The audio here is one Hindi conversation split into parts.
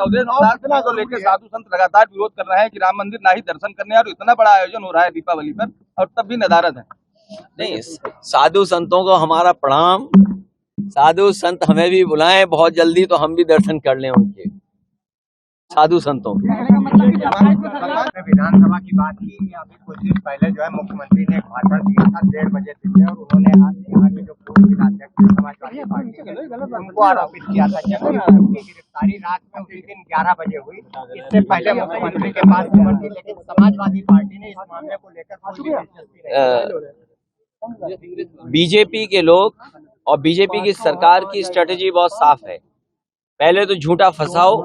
अवधेश प्रसाद को लेकर साधु संत लगातार विरोध कर रहे हैं कि राम मंदिर ना ही दर्शन करने और इतना बड़ा आयोजन हो रहा है दीपावली पर और तब भी नदारद है। नहीं, साधु संतों को हमारा प्रणाम। साधु संत हमें भी बुलाएं बहुत जल्दी तो हम भी दर्शन कर लें उनके साधु संतों के। विधानसभा की बात की, अभी कुछ दिन पहले जो है मुख्यमंत्री ने भाषण दिया था 1:30 बजे से और उन्होंने आज यहाँ के जो पूर्व जिलाध्यक्ष समाजवादी पार्टी के उनको आरोपित किया था कि उनकी गिरफ्तारी रात में उसी दिन 11 बजे हुई। इससे पहले मुख्यमंत्री के पास खबर थी, लेकिन समाजवादी पार्टी ने इस मामले को लेकर कोई दिलचस्पी नहीं। बीजेपी के लोग और बीजेपी की सरकार की स्ट्रेटेजी बहुत साफ है। पहले तो झूठा फंसाओ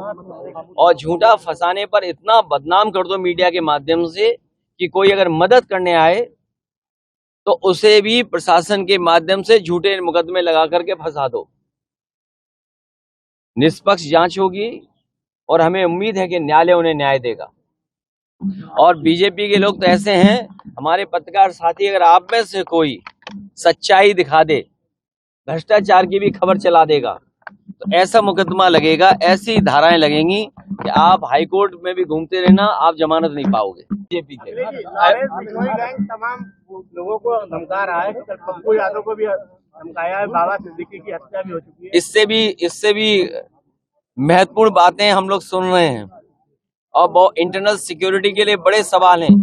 और झूठा फंसाने पर इतना बदनाम कर दो मीडिया के माध्यम से कि कोई अगर मदद करने आए तो उसे भी प्रशासन के माध्यम से झूठे मुकदमे लगा करके फंसा दो। निष्पक्ष जांच होगी और हमें उम्मीद है कि न्यायालय उन्हें न्याय देगा। और बीजेपी के लोग तो ऐसे हैं, हमारे पत्रकार साथी अगर आप में से कोई सच्चाई दिखा दे, भ्रष्टाचार की भी खबर चला देगा तो ऐसा मुकदमा लगेगा, ऐसी धाराएं लगेंगी कि आप हाईकोर्ट में भी घूमते रहना, आप जमानत नहीं पाओगे। बीजेपी के तमाम लोगों को धमका रहा है, पप्पू यादव को भी धमकाया है, बाबा सिद्दीकी की हत्या भी हो चुकी है। इससे भी महत्वपूर्ण बातें हम लोग सुन रहे हैं और बहुत इंटरनल सिक्योरिटी के लिए बड़े सवाल हैं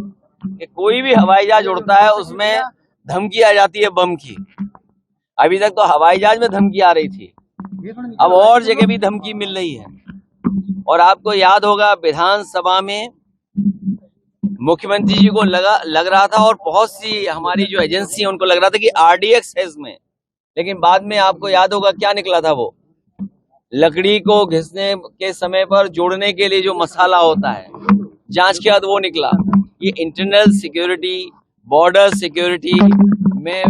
कि कोई भी हवाई जहाज उड़ता है उसमें धमकी आ जाती है बम की। अभी तक तो हवाई जहाज में धमकी आ रही थी, अब और जगह भी धमकी मिल रही है। और आपको याद होगा विधानसभा में मुख्यमंत्री जी को लग रहा था और बहुत सी हमारी जो एजेंसी है उनको लग रहा था कि आरडीएक्स है इसमें, लेकिन बाद में आपको याद होगा क्या निकला था। वो लकड़ी को घिसने के समय पर जोड़ने के लिए जो मसाला होता है, जांच के बाद वो निकला। ये इंटरनल सिक्योरिटी, बॉर्डर सिक्योरिटी में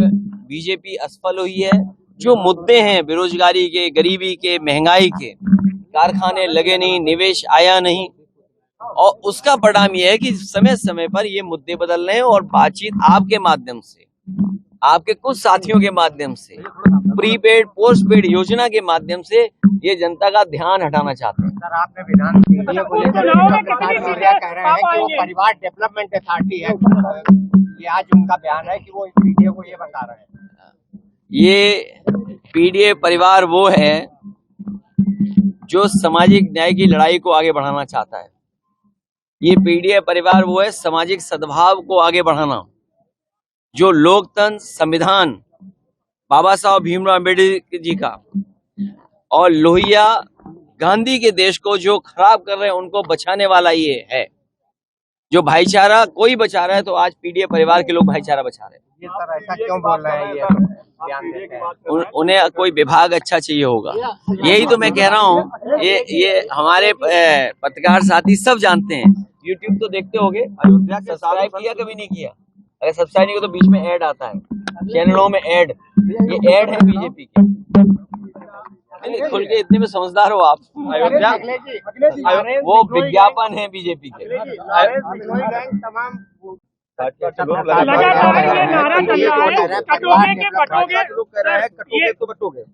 बीजेपी असफल हुई है। जो मुद्दे हैं बेरोजगारी के, गरीबी के, महंगाई के, कारखाने लगे नहीं, निवेश आया नहीं, और उसका परिणाम यह है कि समय समय पर ये मुद्दे बदल रहे हैं और बातचीत आपके माध्यम से, आपके कुछ साथियों के माध्यम से, प्रीपेड पोस्ट पेड योजना के माध्यम से ये जनता का ध्यान हटाना चाहते हैं। सर, आपने विधान को लेकर कह रहे हैं कि वो परिवार डेवलपमेंट अथॉरिटी है, ये आज उनका बयान है कि वो इस वीडियो को ये बता रहे हैं। ये पीडीए परिवार वो है जो सामाजिक न्याय की लड़ाई को आगे बढ़ाना चाहता है। ये पीडीए परिवार वो है सामाजिक सद्भाव को आगे बढ़ाना, जो लोकतंत्र, संविधान, बाबा साहब भीमराव अम्बेडकर जी का और लोहिया गांधी के देश को जो खराब कर रहे हैं उनको बचाने वाला ये है। जो भाईचारा कोई बचा रहा है तो आज पीडीए परिवार के लोग भाईचारा बचा रहे हैं। ये सर ऐसा क्यों बोल रहे हैं, ये बयान देते हैं? उन्हें कोई विभाग अच्छा चाहिए होगा, यही तो मैं कह रहा हूँ। ये हमारे पत्रकार साथी सब जानते हैं, यूट्यूब तो देखते होंगे, सब्सक्राइब किया कभी नहीं किया? अगर सब्सक्राइब नहीं किया तो बीच में ऐड आता है चैनलों में, ऐड, ये ऐड है बीजेपी के। नहीं, खुल के इतने में समझदार हो आप। वो विज्ञापन है बीजेपी के।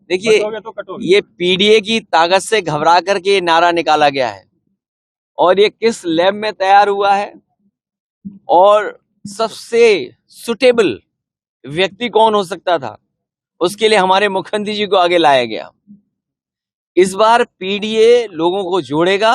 देखिए, ये पीडीए की ताकत से घबरा करके ये नारा निकाला गया है और ये किस लैब में तैयार हुआ है और सबसे सुटेबल व्यक्ति कौन हो सकता था, उसके लिए हमारे मुख्यमंत्री जी को आगे लाया गया। इस बार पीडीए लोगों को जोड़ेगा।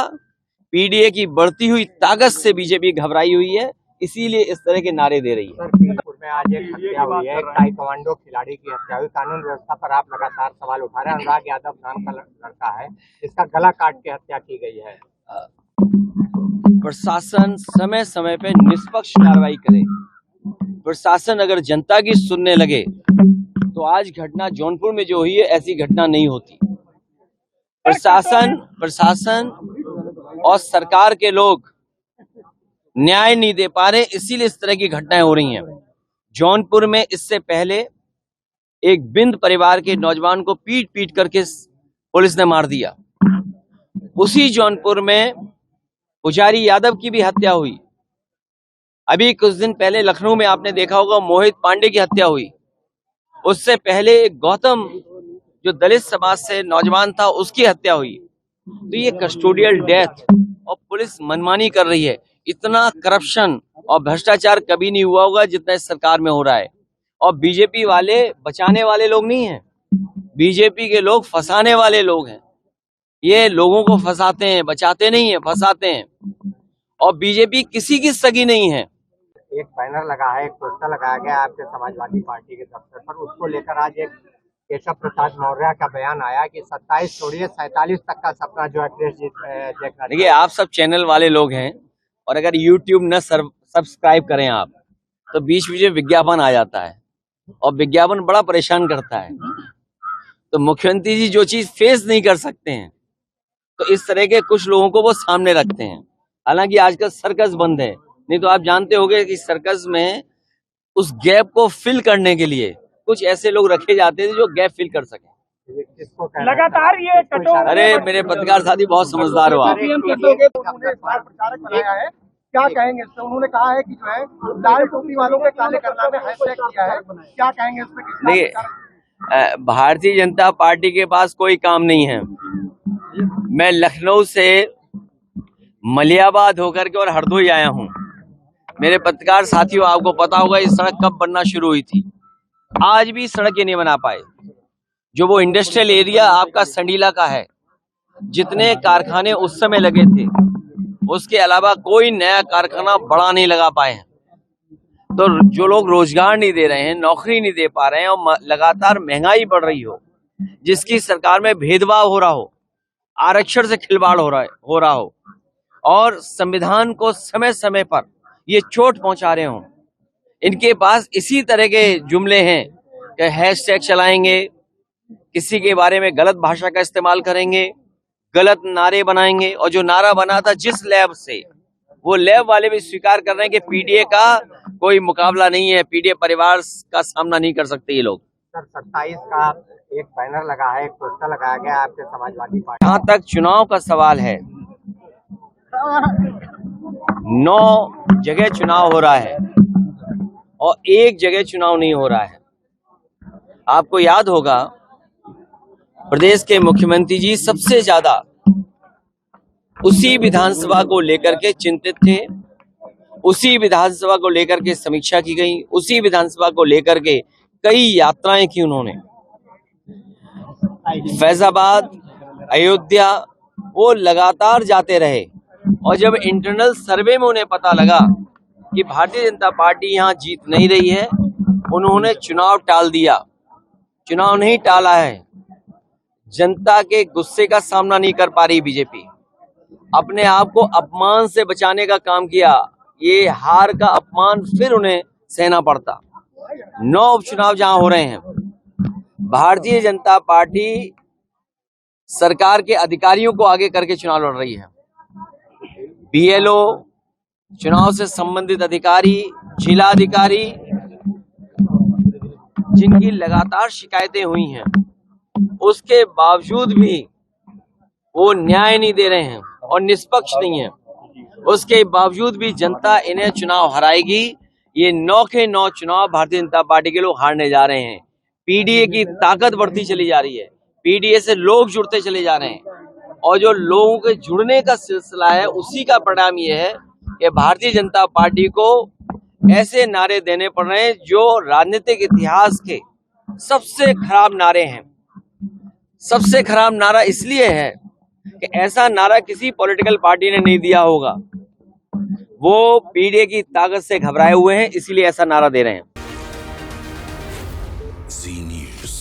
पीडीए की बढ़ती हुई ताकत से बीजेपी घबराई हुई है, इसीलिए इस तरह के नारे दे रही है। पीरपुर में आज एक हत्या हुई है, ताइक्वांडो खिलाड़ी की हत्या हुई। कानून व्यवस्था पर आप लगातार सवाल उठा रहे हैं। अनुराग यादव नाम का लड़का है, इसका गला काट के हत्या की गई है। प्रशासन समय समय पे निष्पक्ष कार्रवाई करे। प्रशासन अगर जनता की सुनने लगे तो आज घटना जौनपुर में जो हुई है ऐसी घटना नहीं होती। प्रशासन और सरकार के लोग न्याय नहीं दे पा रहे, इसीलिए इस तरह की घटनाएं हो रही हैं। जौनपुर में इससे पहले एक बिंद परिवार के नौजवान को पीट पीट करके पुलिस ने मार दिया। उसी जौनपुर में पुजारी यादव की भी हत्या हुई। अभी कुछ दिन पहले लखनऊ में आपने देखा होगा मोहित पांडे की हत्या हुई। उससे पहले गौतम जो दलित समाज से नौजवान था उसकी हत्या हुई। तो ये कस्टोडियल डेथ और पुलिस मनमानी कर रही है। इतना करप्शन और भ्रष्टाचार कभी नहीं हुआ होगा जितना इस सरकार में हो रहा है। और बीजेपी वाले बचाने वाले लोग नहीं हैं, बीजेपी के लोग फंसाने वाले लोग हैं। ये लोगों को फंसाते हैं, बचाते नहीं है, फंसाते हैं। और बीजेपी किसी की सगी नहीं है। एक बैनर लगा है, एक पोस्टर लगाया गया आपके समाजवादी पार्टी के दफ्तर पर, उसको लेकर आज एक केशव प्रसाद मौर्य का बयान आया कि 27 छोड़िए 47 तक का सपना जो है देश देखना। देखिए, आप सब चैनल वाले लोग हैं और अगर YouTube न सब्सक्राइब करें आप, तो बीच बीच में विज्ञापन आ जाता है और विज्ञापन बड़ा परेशान करता है। तो मुख्यमंत्री जी जो चीज फेस नहीं कर सकते हैं, तो इस तरह के कुछ लोगों को वो सामने रखते हैं। हालांकि आजकल सर्कस बंद है, नहीं तो आप जानते होंगे कि सर्कस में उस गैप को फिल करने के लिए कुछ ऐसे लोग रखे जाते थे जो गैप फिल कर सके। लगातार ये अरे मेरे पत्रकार साथी बहुत समझदार हो आप। प्रचारक बनाया है, क्या कहेंगे इस पे? उन्होंने कहा है कि जो है लाल टोपी वालों के काले करना में हैशटैग किया है, क्या कहेंगे इस पे? देखिए, भारतीय जनता पार्टी के पास कोई काम नहीं है। मैं लखनऊ से मलियाबाद होकर के और हरदोई आया हूँ। मेरे पत्रकार साथियों, आपको पता होगा ये सड़क कब बनना शुरू हुई थी। आज भी सड़क ये नहीं बना पाए। जो वो इंडस्ट्रियल एरिया आपका संडीला का है, जितने कारखाने उस समय लगे थे, उसके अलावा कोई नया कारखाना बड़ा नहीं लगा पाए हैं। तो जो लोग रोजगार नहीं दे रहे हैं, नौकरी नहीं दे पा रहे हैं और लगातार महंगाई बढ़ रही हो, जिसकी सरकार में भेदभाव हो रहा हो, आरक्षण से खिलवाड़ हो रहा हो और संविधान को समय समय पर ये चोट पहुंचा रहे हो, इनके पास इसी तरह के जुमले हैं कि हैशटैग चलाएंगे, किसी के बारे में गलत भाषा का इस्तेमाल करेंगे, गलत नारे बनाएंगे। और जो नारा बना था जिस लैब से, वो लैब वाले भी स्वीकार कर रहे हैं कि पीडीए का कोई मुकाबला नहीं है, पीडीए परिवार का सामना नहीं कर सकते ये लोग। सर 27 का एक बैनर लगा है, एक पोस्टर लगाया गया आपके समाजवादी पार्टी। जहाँ तक चुनाव का सवाल है, 9 जगह चुनाव हो रहा है और एक जगह चुनाव नहीं हो रहा है। आपको याद होगा, प्रदेश के मुख्यमंत्री जी सबसे ज्यादा उसी विधानसभा को लेकर के चिंतित थे, उसी विधानसभा को लेकर के समीक्षा की गई, उसी विधानसभा को लेकर के कई यात्राएं की उन्होंने। फैजाबाद, अयोध्या, वो लगातार जाते रहे। और जब इंटरनल सर्वे में उन्हें पता लगा कि भारतीय जनता पार्टी यहाँ जीत नहीं रही है, उन्होंने चुनाव टाल दिया। चुनाव नहीं टाला है, जनता के गुस्से का सामना नहीं कर पा रही बीजेपी, अपने आप को अपमान से बचाने का काम किया। ये हार का अपमान फिर उन्हें सहना पड़ता। 9 उपचुनाव जहां हो रहे हैं, भारतीय जनता पार्टी सरकार के अधिकारियों को आगे करके चुनाव लड़ रही है। बीएलओ, चुनाव से संबंधित अधिकारी, जिला अधिकारी, जिनकी लगातार शिकायतें हुई हैं, उसके बावजूद भी वो न्याय नहीं दे रहे हैं और निष्पक्ष नहीं है। उसके बावजूद भी जनता इन्हें चुनाव हराएगी। ये 9 के 9 चुनाव भारतीय जनता पार्टी के लोग हारने जा रहे हैं। पीडीए की ताकत बढ़ती चली जा रही है, पीडीए से लोग जुड़ते चले जा रहे हैं और जो लोगों के जुड़ने का सिलसिला है, उसी का परिणाम ये है कि भारतीय जनता पार्टी को ऐसे नारे देने पड़ रहे हैं जो राजनीतिक इतिहास के सबसे खराब नारे हैं। सबसे खराब नारा इसलिए है कि ऐसा नारा किसी पॉलिटिकल पार्टी ने नहीं दिया होगा। वो पीडीए की ताकत से घबराए हुए हैं, इसीलिए ऐसा नारा दे रहे हैं। Z News।